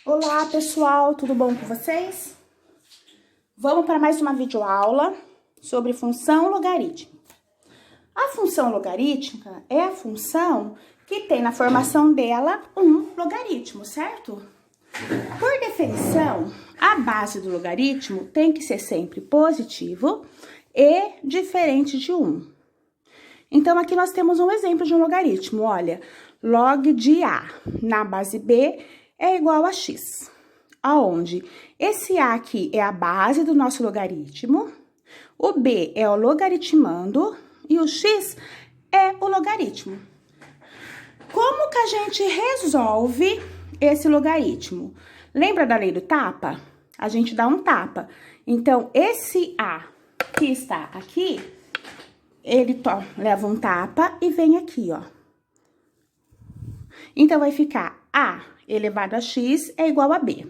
Olá, pessoal, tudo bom com vocês? Vamos para mais uma videoaula sobre função logarítmica. A função logarítmica é a função que tem na formação dela um logaritmo, certo? Por definição, a base do logaritmo tem que ser sempre positivo e diferente de 1. Então, aqui nós temos um exemplo de um logaritmo, olha, log de A na base B é igual a x, aonde esse A aqui é a base do nosso logaritmo, o B é o logaritmando e o x é o logaritmo. Como que a gente resolve esse logaritmo? Lembra da lei do tapa? A gente dá um tapa. Então, esse A que está aqui, ele leva um tapa e vem aqui, ó. Então, vai ficar A elevado a x é igual a b,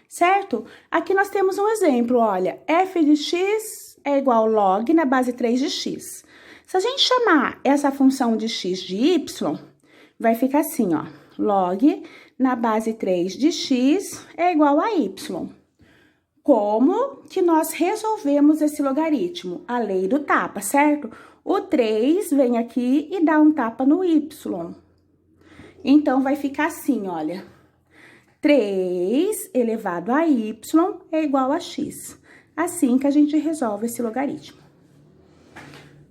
certo? Aqui nós temos um exemplo, olha, f de x é igual log na base 3 de x. Se a gente chamar essa função de x de y, vai ficar assim, ó, log na base 3 de x é igual a y. Como que nós resolvemos esse logaritmo? A lei do tapa, certo? O 3 vem aqui e dá um tapa no y. Então, vai ficar assim, olha, 3 elevado a y é igual a x. Assim que a gente resolve esse logaritmo.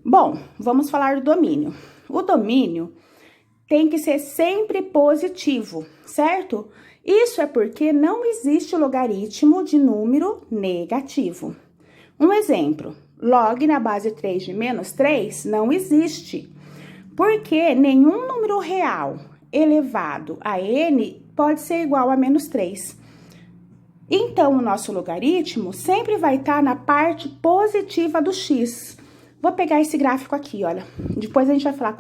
Bom, vamos falar do domínio. O domínio tem que ser sempre positivo, certo? Isso é porque não existe logaritmo de número negativo. Um exemplo, log na base 3 de menos 3 não existe, porque nenhum número real elevado a n pode ser igual a menos 3. Então, o nosso logaritmo sempre vai estar na parte positiva do x. Vou pegar esse gráfico aqui, olha. Depois a gente vai falar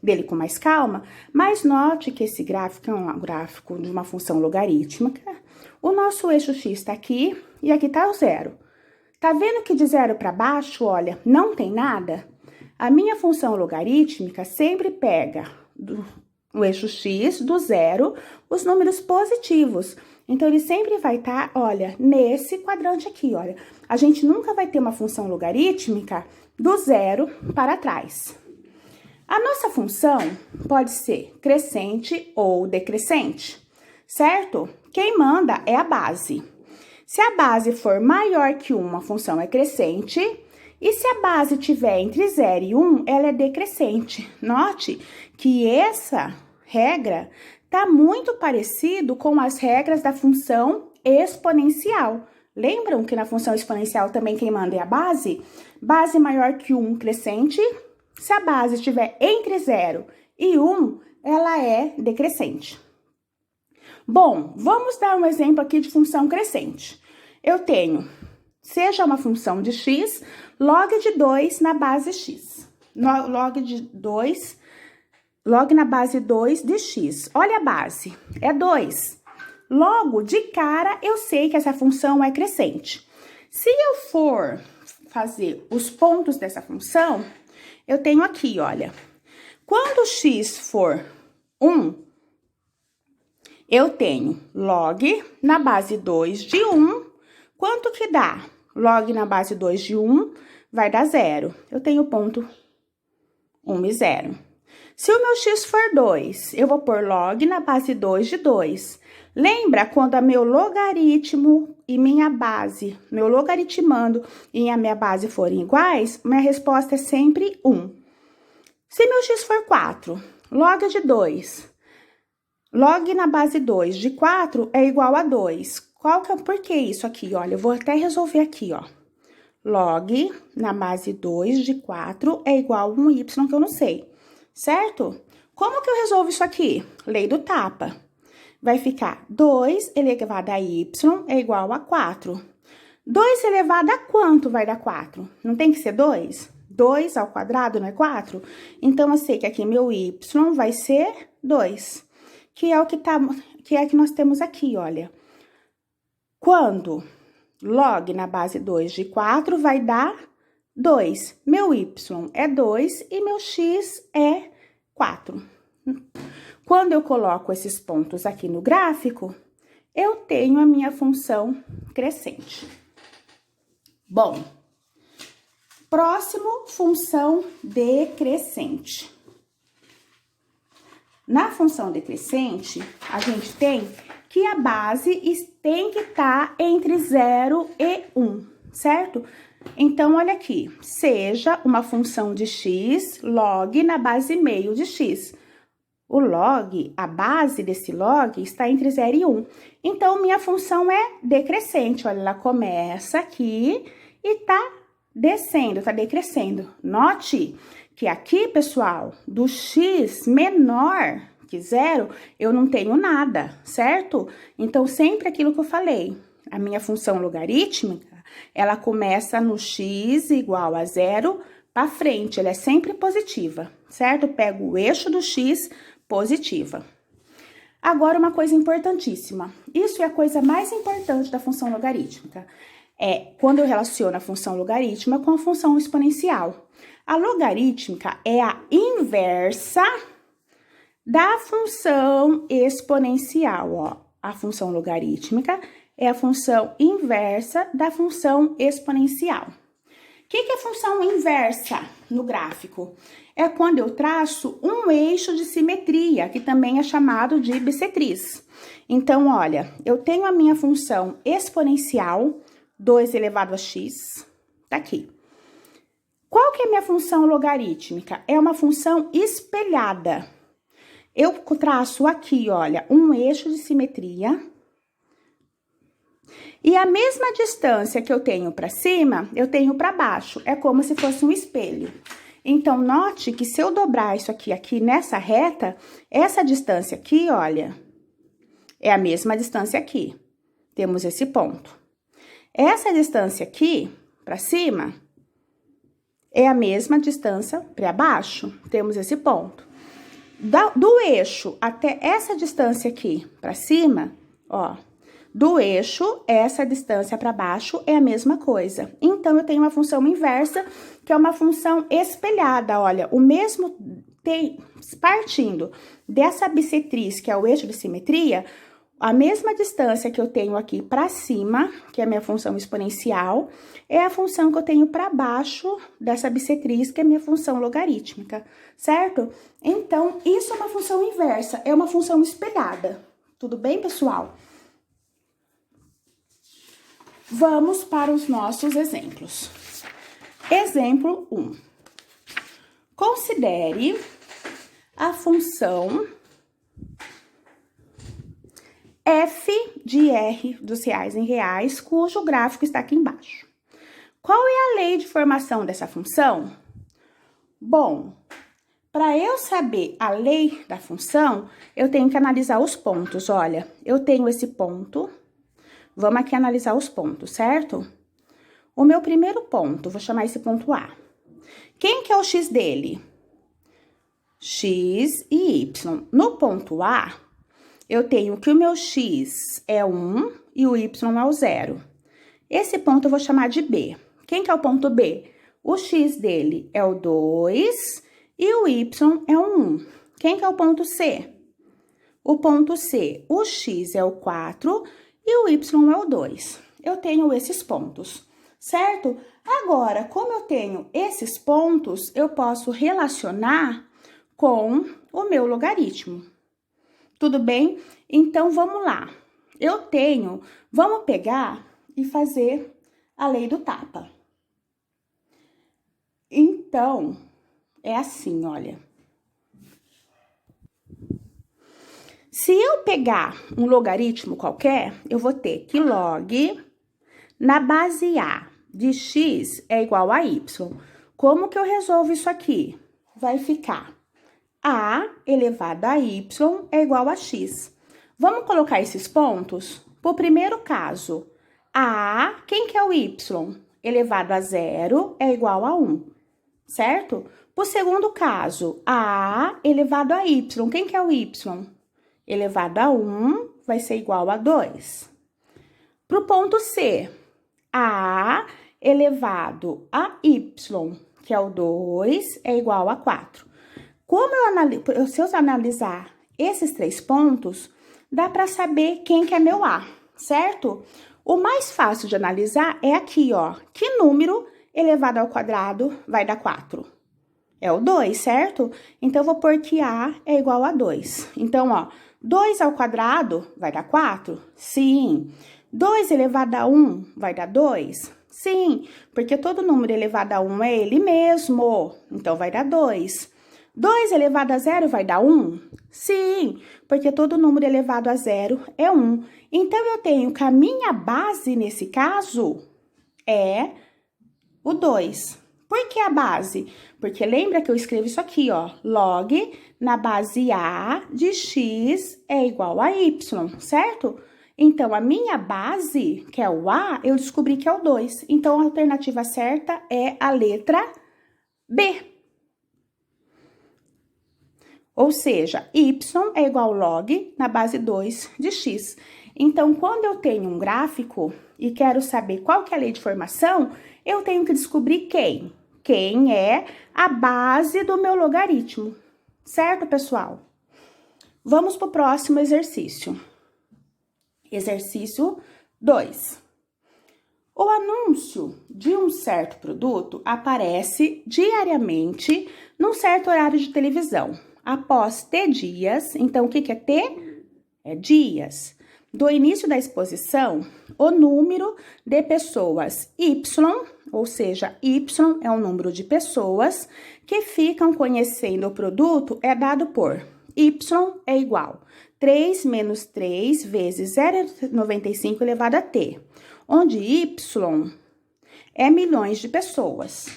dele com mais calma, mas note que esse gráfico é um gráfico de uma função logarítmica. O nosso eixo x está aqui e aqui está o zero. Tá vendo que de zero para baixo, olha, não tem nada? A minha função logarítmica sempre pega o eixo x do zero os números positivos. Então, ele sempre vai estar, olha, nesse quadrante aqui, olha. A gente nunca vai ter uma função logarítmica do zero para trás. A nossa função pode ser crescente ou decrescente, certo? Quem manda é a base. Se a base for maior que 1, a função é crescente. E se a base tiver entre 0 e 1, ela é decrescente. Note que essa regra está muito parecido com as regras da função exponencial. Lembram que na função exponencial também quem manda é a base? Base maior que 1, crescente. Se a base estiver entre 0 e 1, ela é decrescente. Bom, vamos dar um exemplo aqui de função crescente. Eu tenho, seja uma função de x, log de 2 na base x. Log na base 2 de x. Olha a base, é 2. Logo, de cara, eu sei que essa função é crescente. Se eu for fazer os pontos dessa função, eu tenho aqui, olha. Quando x for 1, eu tenho log na base 2 de 1. Quanto que dá? Log na base 2 de 1 vai dar 0. Eu tenho ponto 1 e 0. Se o meu x for 2, eu vou pôr log na base 2 de 2. Lembra quando meu logaritmo e minha base, meu logaritmando e a minha base forem iguais? Minha resposta é sempre 1. Se meu x for 4, log de 2, log na base 2 de 4 é igual a 2. Por que isso aqui? Olha, eu vou até resolver aqui, ó. Log na base 2 de 4 é igual a 1y que eu não sei, certo? Como que eu resolvo isso aqui? Lei do tapa. Vai ficar 2 elevado a y é igual a 4. 2 elevado a quanto vai dar 4? Não tem que ser 2? 2 ao quadrado não é 4? Então, eu sei que aqui meu y vai ser 2, que é o que nós temos aqui, olha. Quando log na base 2 de 4 vai dar 2. Meu y é 2 e meu x é 4. Quando eu coloco esses pontos aqui no gráfico, eu tenho a minha função crescente. Bom, próximo, função decrescente. Na função decrescente, a gente tem que a base tem que estar entre 0 e 1, certo? Então, olha aqui, seja uma função de x, log na base meio de x. O log, a base desse log está entre 0 e 1. Então, minha função é decrescente. Olha, ela começa aqui e tá descendo, tá decrescendo. Note que aqui, pessoal, do x menor que 0, eu não tenho nada, certo? Então, sempre aquilo que eu falei, a minha função logarítmica, ela começa no x igual a 0 para frente, ela é sempre positiva, certo? Pego o eixo do x, positiva. Agora, uma coisa importantíssima. Isso é a coisa mais importante da função logarítmica. É quando eu relaciono a função logarítmica com a função exponencial. A logarítmica é a inversa da função exponencial, ó. A função logarítmica é a função inversa da função exponencial. O que é função inversa no gráfico? É quando eu traço um eixo de simetria, que também é chamado de bissetriz. Então, olha, eu tenho a minha função exponencial, 2 elevado a x, tá aqui. Qual que é a minha função logarítmica? É uma função espelhada. Eu traço aqui, olha, um eixo de simetria. E a mesma distância que eu tenho para cima, eu tenho para baixo. É como se fosse um espelho. Então, note que se eu dobrar isso aqui nessa reta, essa distância aqui, olha, é a mesma distância aqui. Temos esse ponto. Essa distância aqui, para cima, é a mesma distância para baixo. Temos esse ponto. Do eixo até essa distância aqui para cima, ó, do eixo, essa distância para baixo é a mesma coisa. Então, eu tenho uma função inversa, que é uma função espelhada. Olha, o mesmo partindo dessa bissetriz, que é o eixo de simetria, a mesma distância que eu tenho aqui para cima, que é a minha função exponencial, é a função que eu tenho para baixo dessa bissetriz, que é a minha função logarítmica, certo? Então, isso é uma função inversa, é uma função espelhada. Tudo bem, pessoal? Vamos para os nossos exemplos. Exemplo 1. Considere a função f de r dos reais em reais, cujo gráfico está aqui embaixo. Qual é a lei de formação dessa função? Bom, para eu saber a lei da função, eu tenho que analisar os pontos. Olha, eu tenho esse ponto. Vamos aqui analisar os pontos, certo? O meu primeiro ponto, vou chamar esse ponto A. Quem que é o x dele? X e y. No ponto A, eu tenho que o meu x é 1 e o y é o 0. Esse ponto eu vou chamar de B. Quem que é o ponto B? O x dele é o 2 e o y é o 1. Quem que é o ponto C? O ponto C, o x é o 4 e o y é o 2. Eu tenho esses pontos, certo? Agora, como eu tenho esses pontos, eu posso relacionar com o meu logaritmo. Tudo bem? Então, vamos lá. Vamos pegar e fazer a lei do tapa. Então, é assim, olha. Se eu pegar um logaritmo qualquer, eu vou ter que log na base A de x é igual a y. Como que eu resolvo isso aqui? Vai ficar a elevado a y é igual a x. Vamos colocar esses pontos? Para o primeiro caso, a, quem que é o y? Elevado a 0 é igual a 1, certo? Para o segundo caso, a elevado a y, quem que é o y? Elevado a 1 vai ser igual a 2. Para o ponto C, a elevado a y, que é o 2, é igual a 4. Se eu analisar esses 3 pontos, dá para saber quem que é meu A, certo? O mais fácil de analisar é aqui, ó. Que número elevado ao quadrado vai dar 4? É o 2, certo? Então, eu vou pôr que A é igual a 2. Então, ó, 2 ao quadrado vai dar 4? Sim. 2 elevado a 1 vai dar 2? Sim, porque todo número elevado a 1 é ele mesmo. Então, vai dar 2. 2 elevado a 0 vai dar 1? Sim, porque todo número elevado a 0 é 1. Então, eu tenho que a minha base, nesse caso, é o 2. Por que a base? Porque lembra que eu escrevo isso aqui, ó. Log na base A de x é igual a y, certo? Então, a minha base, que é o A, eu descobri que é o 2. Então, a alternativa certa é a letra B. Ou seja, y é igual log na base 2 de x. Então, quando eu tenho um gráfico e quero saber qual que é a lei de formação, eu tenho que descobrir quem? Quem é a base do meu logaritmo. Certo, pessoal? Vamos para o próximo exercício. Exercício 2. O anúncio de um certo produto aparece diariamente num certo horário de televisão. Após T dias, então o que é T? É dias. Do início da exposição, o número de pessoas Y, ou seja, Y é o número de pessoas que ficam conhecendo o produto, é dado por Y é igual 3 menos 3 vezes 0,95 elevado a T, onde Y é milhões de pessoas.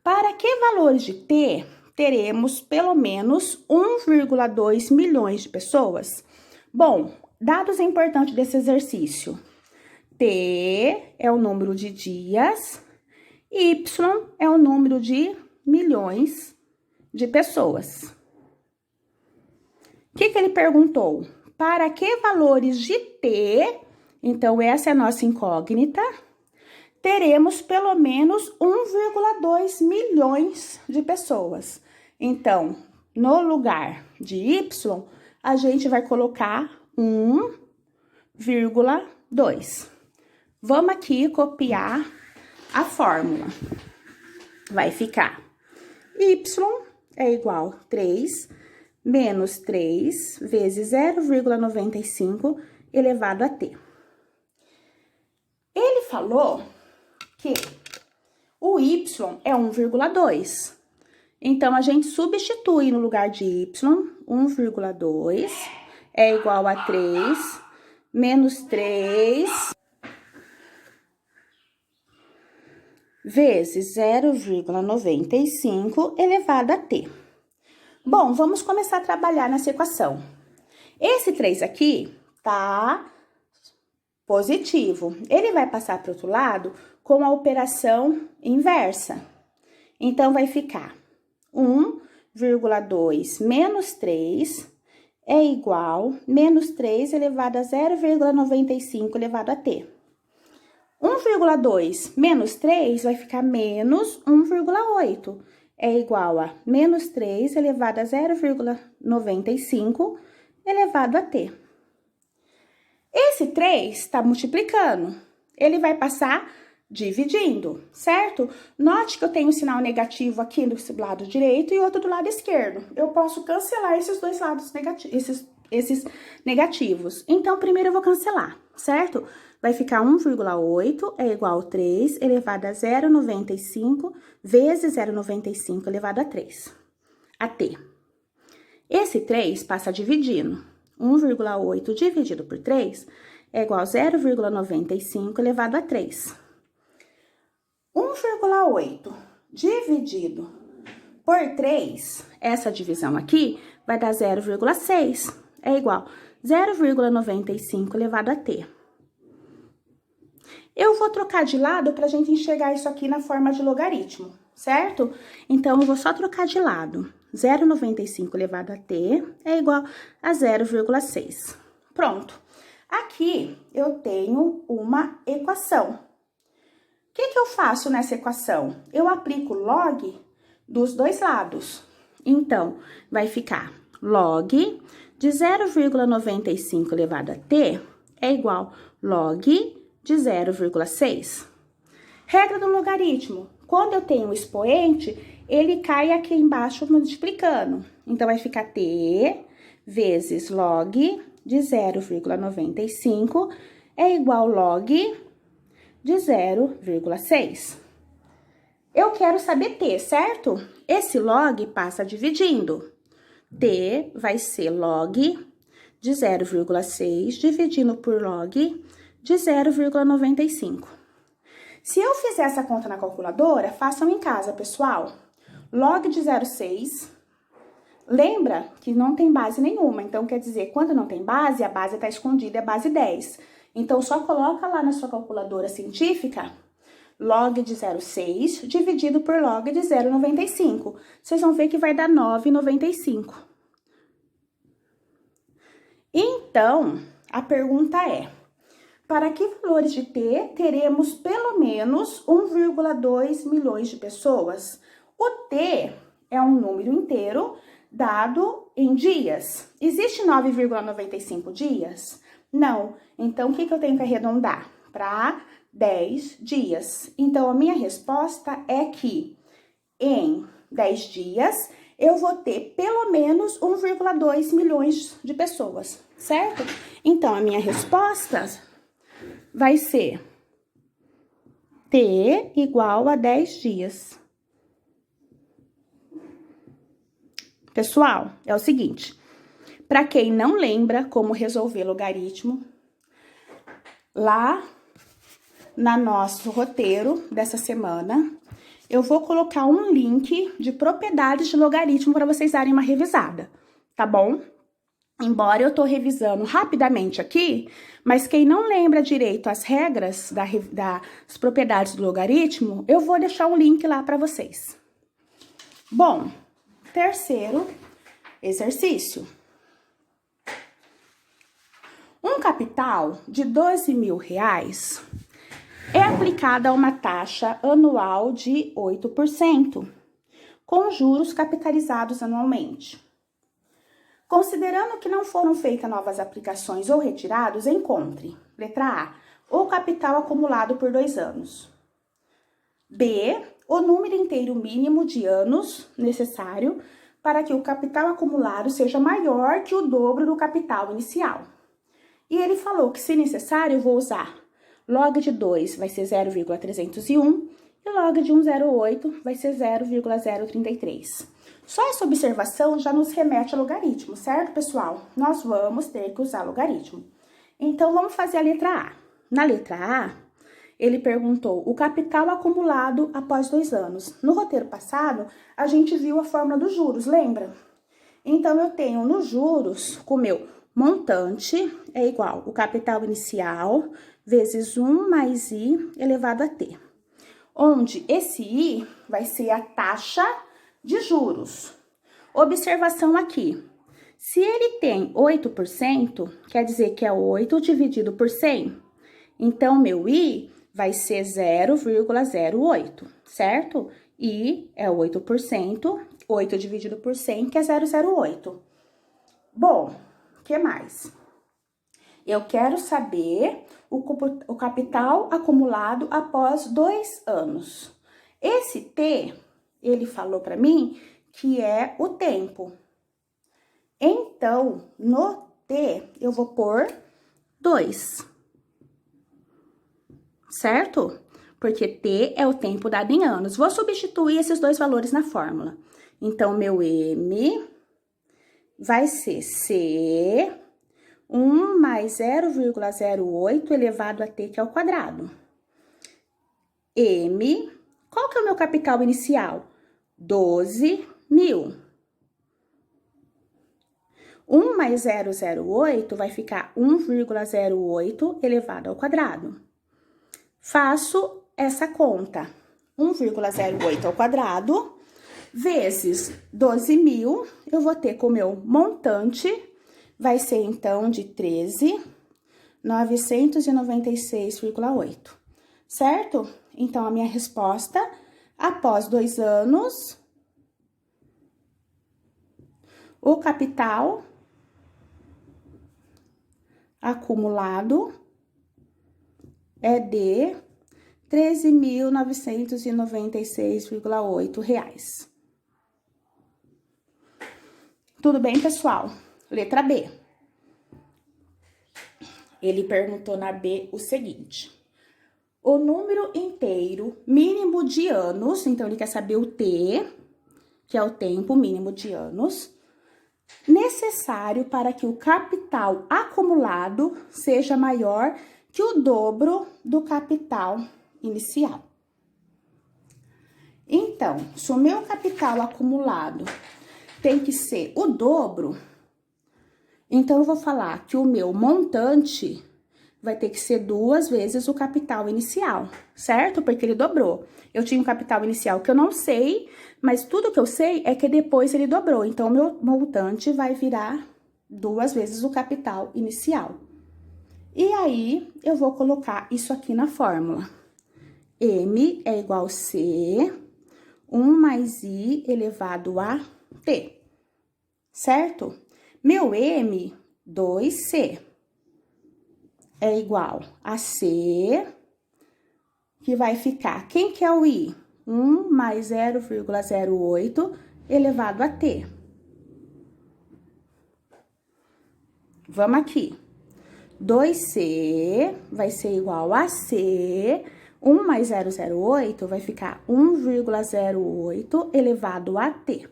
Para que valores de T teremos pelo menos 1,2 milhões de pessoas? Bom, dados importantes desse exercício. T é o número de dias, Y é o número de milhões de pessoas. O que ele perguntou? Para que valores de T, então essa é a nossa incógnita, teremos pelo menos 1,2 milhões de pessoas. Então, no lugar de Y, a gente vai colocar 1,2. Vamos aqui copiar a fórmula. Vai ficar Y é igual a 3 menos 3 vezes 0,95 elevado a T. Ele falou que o Y é 1,2. Então, a gente substitui no lugar de Y, 1,2 é igual a 3 menos 3 vezes 0,95 elevado a T. Bom, vamos começar a trabalhar nessa equação. Esse 3 aqui tá positivo. Ele vai passar para o outro lado com a operação inversa. Então, vai ficar 1,2 menos 3 é igual menos 3 elevado a 0,95 elevado a T. 1,2 menos 3 vai ficar menos 1,8. É igual a menos 3 elevado a 0,95 elevado a T. Esse 3 está multiplicando. Ele vai passar dividindo, certo? Note que eu tenho um sinal negativo aqui do lado direito e outro do lado esquerdo. Eu posso cancelar esses dois lados negativos, esses negativos. Então, primeiro eu vou cancelar, certo? Vai ficar 1,8 é igual a 3 elevado a 0,95 vezes 0,95 elevado a 3, a T. Esse 3 passa dividindo. 1,8 dividido por 3 é igual a 0,95 elevado a 3. 1,8 dividido por 3, essa divisão aqui vai dar 0,6, é igual a 0,95 elevado a T. Eu vou trocar de lado para a gente enxergar isso aqui na forma de logaritmo, certo? Então, eu vou só trocar de lado. 0,95 elevado a T é igual a 0,6. Pronto. Aqui, eu tenho uma equação. O que eu faço nessa equação? Eu aplico log dos dois lados. Então, vai ficar log de 0,95 elevado a t é igual log de 0,6. Regra do logaritmo. Quando eu tenho um expoente, ele cai aqui embaixo multiplicando. Então, vai ficar t vezes log de 0,95 é igual log de 0,6. Eu quero saber t, certo? Esse log passa dividindo. T vai ser log de 0,6 dividindo por log de 0,95. Se eu fizer essa conta na calculadora, façam em casa, pessoal. Log de 0,6, lembra que não tem base nenhuma, então quer dizer, quando não tem base, a base está escondida, é base 10. Então, só coloca lá na sua calculadora científica, log de 0,6 dividido por log de 0,95. Vocês vão ver que vai dar 9,95. Então, a pergunta é, para que valores de t teremos pelo menos 1,2 milhões de pessoas? O t é um número inteiro dado em dias. Existe 9,95 dias? Não. Então, o que eu tenho que arredondar? Para 10 dias. Então, a minha resposta é que em 10 dias eu vou ter pelo menos 1,2 milhões de pessoas, certo? Então, a minha resposta vai ser t igual a 10 dias. Pessoal, é o seguinte, para quem não lembra como resolver logaritmo, lá no nosso roteiro dessa semana, eu vou colocar um link de propriedades de logaritmo para vocês darem uma revisada, tá bom? Embora eu tô revisando rapidamente aqui, mas quem não lembra direito as regras das propriedades do logaritmo, eu vou deixar um link lá para vocês. Bom, terceiro exercício. Um capital de 12 mil reais é aplicada a uma taxa anual de 8%, com juros capitalizados anualmente. Considerando que não foram feitas novas aplicações ou retirados, encontre, letra A, o capital acumulado por 2 anos. B, o número inteiro mínimo de anos necessário para que o capital acumulado seja maior que o dobro do capital inicial. E ele falou que, se necessário, eu vou usar log de 2 vai ser 0,301 e log de 1,08 vai ser 0,033. Só essa observação já nos remete a logaritmo, certo, pessoal? Nós vamos ter que usar logaritmo. Então, vamos fazer a letra A. Na letra A, ele perguntou o capital acumulado após 2 anos. No roteiro passado, a gente viu a fórmula dos juros, lembra? Então, eu tenho nos juros, com o meu montante é igual o capital inicial vezes 1 mais i elevado a t. Onde esse i vai ser a taxa de juros. Observação aqui. Se ele tem 8%, quer dizer que é 8 dividido por 100. Então, meu i vai ser 0,08, certo? I é 8%, 8 dividido por 100, que é 0,08. Bom, o que mais? Eu quero saber o capital acumulado após 2 anos. Esse T, ele falou para mim que é o tempo. Então, no T, eu vou pôr 2. Certo? Porque T é o tempo dado em anos. Vou substituir esses dois valores na fórmula. Então, meu M vai ser C 1 mais 0,08 elevado a t, que é o quadrado. M, qual que é o meu capital inicial? 12 mil. 1 mais 0,08 vai ficar 1,08 elevado ao quadrado. Faço essa conta. 1,08 ao quadrado vezes 12 mil, eu vou ter com o meu montante, vai ser, então, de 13.996,8, certo? Então, a minha resposta, após 2 anos, o capital acumulado é de R$ 13.996,8. Tudo bem, pessoal? Letra B. Ele perguntou na B o seguinte: o número inteiro mínimo de anos, então ele quer saber o T, que é o tempo mínimo de anos, necessário para que o capital acumulado seja maior que o dobro do capital inicial. Então, se o meu capital acumulado tem que ser o dobro, então eu vou falar que o meu montante vai ter que ser 2 vezes o capital inicial, certo? Porque ele dobrou. Eu tinha um capital inicial que eu não sei, mas tudo que eu sei é que depois ele dobrou. Então, o meu montante vai virar 2 vezes o capital inicial. E aí, eu vou colocar isso aqui na fórmula. M é igual a C, 1 mais I elevado a T, certo? Meu M, 2C, é igual a C, que vai ficar, quem que é o I? 1 mais 0,08 elevado a T. Vamos aqui. 2C vai ser igual a C, 1 mais 0,08 vai ficar 1,08 elevado a T.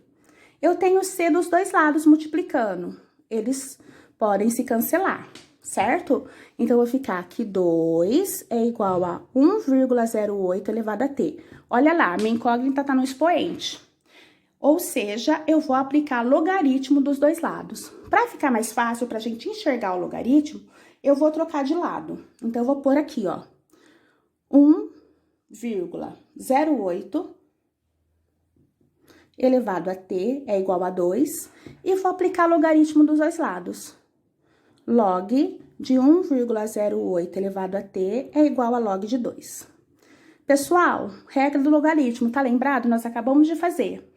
Eu tenho C dos dois lados multiplicando, eles podem se cancelar, certo? Então, eu vou ficar aqui 2 é igual a 1,08 elevado a T. Olha lá, minha incógnita tá no expoente. Ou seja, eu vou aplicar logaritmo dos dois lados. Para ficar mais fácil, pra gente enxergar o logaritmo, eu vou trocar de lado. Então, eu vou pôr aqui, ó, 1,08 elevado a T é igual a 2, e vou aplicar logaritmo dos dois lados. Log de 1,08 elevado a T é igual a log de 2. Pessoal, regra do logaritmo, tá lembrado? Nós acabamos de fazer.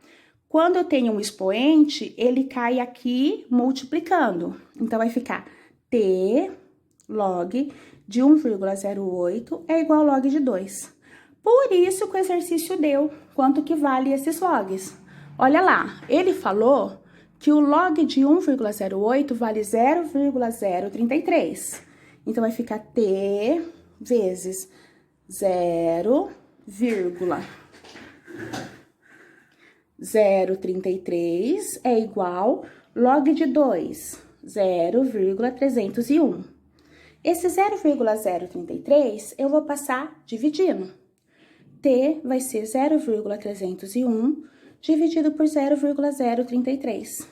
Quando eu tenho um expoente, ele cai aqui multiplicando. Então, vai ficar T log de 1,08 é igual a log de 2. Por isso que o exercício deu quanto que vale esses logs. Olha lá, ele falou que o log de 1,08 vale 0,033. Então, vai ficar T vezes 0,033 é igual log de 2, 0,301. Esse 0,033 eu vou passar dividindo. T vai ser 0,301 dividido por 0,033.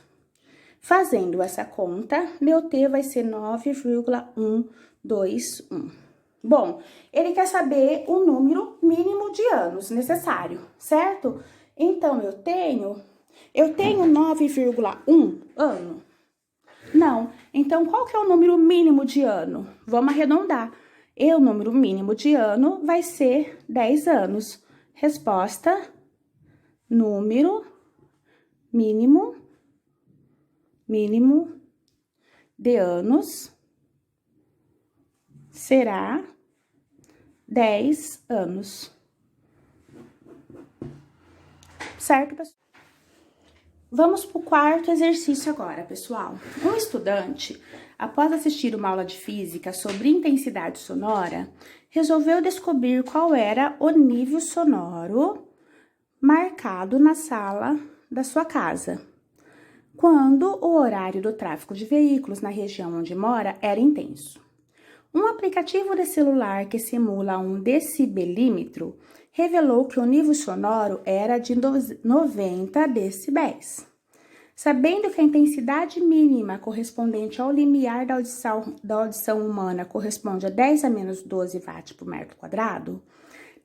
Fazendo essa conta, meu T vai ser 9,121. Bom, ele quer saber o número mínimo de anos necessário, certo? Então, eu tenho 9,1 ano? Não. Então, qual que é o número mínimo de ano? Vamos arredondar. E o número mínimo de ano vai ser 10 anos. Resposta: número mínimo de anos será 10 anos. Certo, pessoal? Vamos para o quarto exercício agora, pessoal. Um estudante, após assistir uma aula de física sobre intensidade sonora, resolveu descobrir qual era o nível sonoro marcado na sala da sua casa, quando o horário do tráfego de veículos na região onde mora era intenso. Um aplicativo de celular que simula um decibelímetro revelou que o nível sonoro era de 90 decibéis. Sabendo que a intensidade mínima correspondente ao limiar da audição humana corresponde a 10 a menos 12 watts por metro quadrado,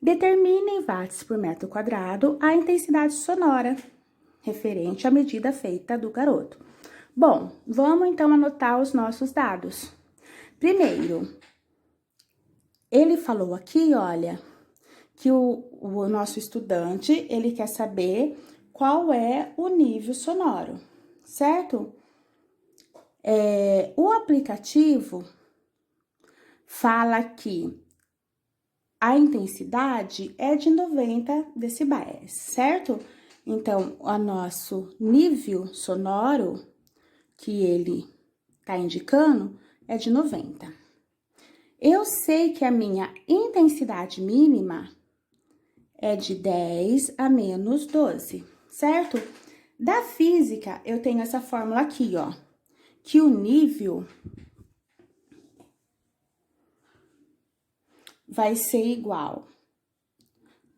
determine em watts por metro quadrado a intensidade sonora, referente à medida feita do garoto. Bom, vamos então anotar os nossos dados. Primeiro, ele falou aqui, olha, que o nosso estudante, ele quer saber qual é o nível sonoro, certo? O aplicativo fala que a intensidade é de 90 decibéis, certo? Então, o nosso nível sonoro que ele tá indicando é de 90. Eu sei que a minha intensidade mínima é de 10 a menos 12, certo? Da física, eu tenho essa fórmula aqui, ó, que o nível vai ser igual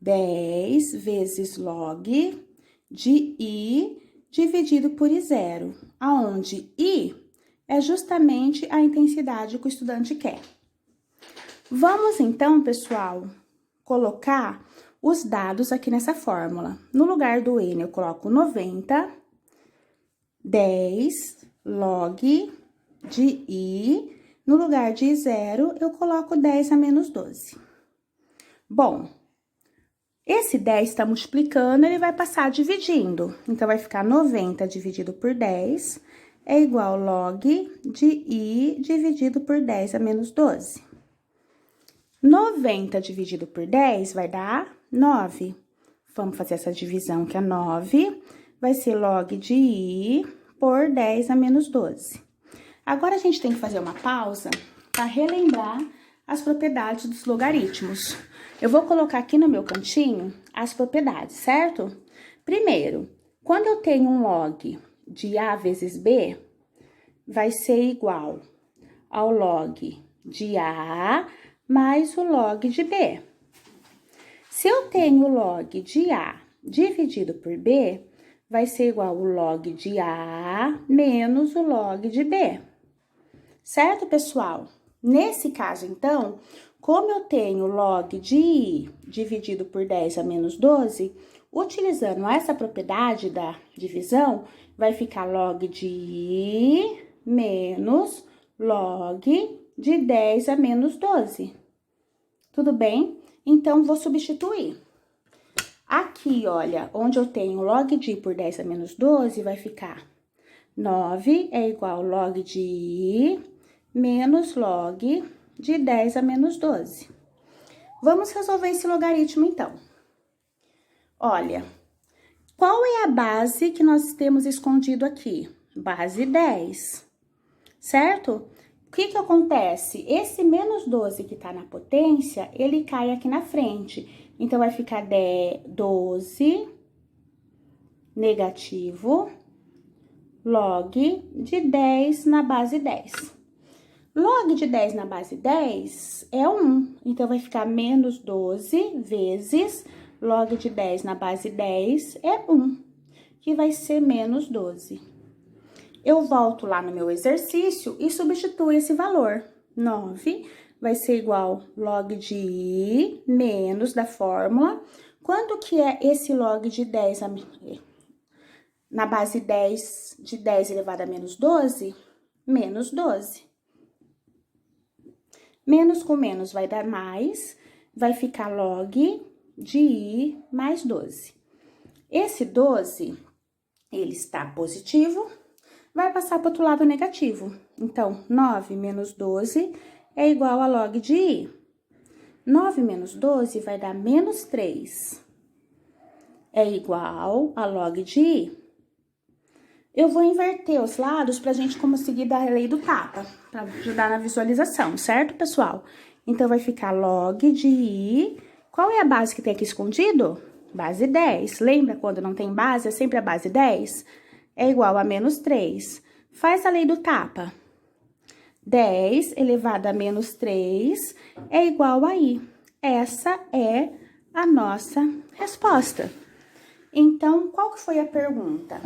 10 vezes log de I dividido por I0, aonde I é justamente a intensidade que o estudante quer. Vamos então, pessoal, colocar os dados aqui nessa fórmula. No lugar do N, eu coloco 90, 10 log de I. No lugar de I0, eu coloco 10 a menos 12. Bom, esse 10 está multiplicando, ele vai passar dividindo. Então, vai ficar 90 dividido por 10 é igual log de I dividido por 10 a menos 12. 90 dividido por 10 vai dar 9. Vamos fazer essa divisão, que é 9. Vai ser log de I por 10 a menos 12. Agora, a gente tem que fazer uma pausa para relembrar as propriedades dos logaritmos. Eu vou colocar aqui no meu cantinho as propriedades, certo? Primeiro, quando eu tenho um log de A vezes B, vai ser igual ao log de A mais o log de B. Se eu tenho o log de A dividido por B, vai ser igual ao log de A menos o log de B. Certo, pessoal? Nesse caso, então, como eu tenho log de I dividido por 10 a menos 12, utilizando essa propriedade da divisão, vai ficar log de I menos log de 10 a menos 12. Tudo bem? Então, vou substituir. Aqui, olha, onde eu tenho log de I por 10 a menos 12, vai ficar 9 é igual ao log de I menos log de 10 a menos 12. Vamos resolver esse logaritmo, então. Olha, qual é a base que nós temos escondido aqui? Base 10, certo? O que acontece? Esse menos 12 que tá na potência, ele cai aqui na frente. Então, vai ficar 12 negativo log de 10 na base 10. Log de 10 na base 10 é 1. Então, vai ficar menos 12 vezes log de 10 na base 10 é 1, que vai ser menos 12. Eu volto lá no meu exercício e substituo esse valor. 9 vai ser igual log de I menos da fórmula. Quanto que é esse log de 10 na base 10 de 10 elevado a menos 12? Menos 12. Menos com menos vai dar mais, vai ficar log de I mais 12. Esse 12, ele está positivo, vai passar para o outro lado negativo. Então, 9 menos 12 é igual a log de I. 9 menos 12 vai dar menos 3. É igual a log de I. Eu vou inverter os lados para a gente conseguir dar a lei do tapa, para ajudar na visualização, certo, pessoal? Então, vai ficar log de I. Qual é a base que tem aqui escondido? Base 10. Lembra quando não tem base, é sempre a base 10? É igual a menos 3. Faz a lei do tapa. 10 elevado a menos 3 é igual a I. Essa é a nossa resposta. Então, qual que foi a pergunta?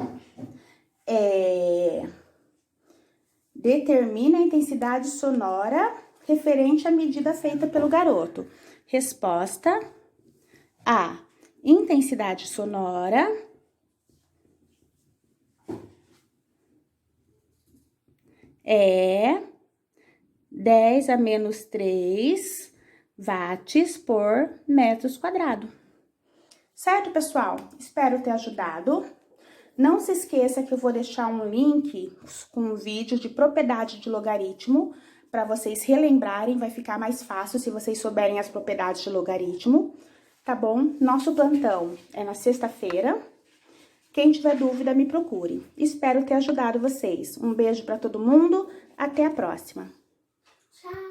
Determina a intensidade sonora referente à medida feita pelo garoto. Resposta A. Intensidade sonora é 10 a menos 3 watts por metros quadrados. Certo, pessoal? Espero ter ajudado. Não se esqueça que eu vou deixar um link com um vídeo de propriedade de logaritmo para vocês relembrarem, vai ficar mais fácil se vocês souberem as propriedades de logaritmo, tá bom? Nosso plantão é na sexta-feira. Quem tiver dúvida, me procure. Espero ter ajudado vocês. Um beijo para todo mundo, até a próxima. Tchau.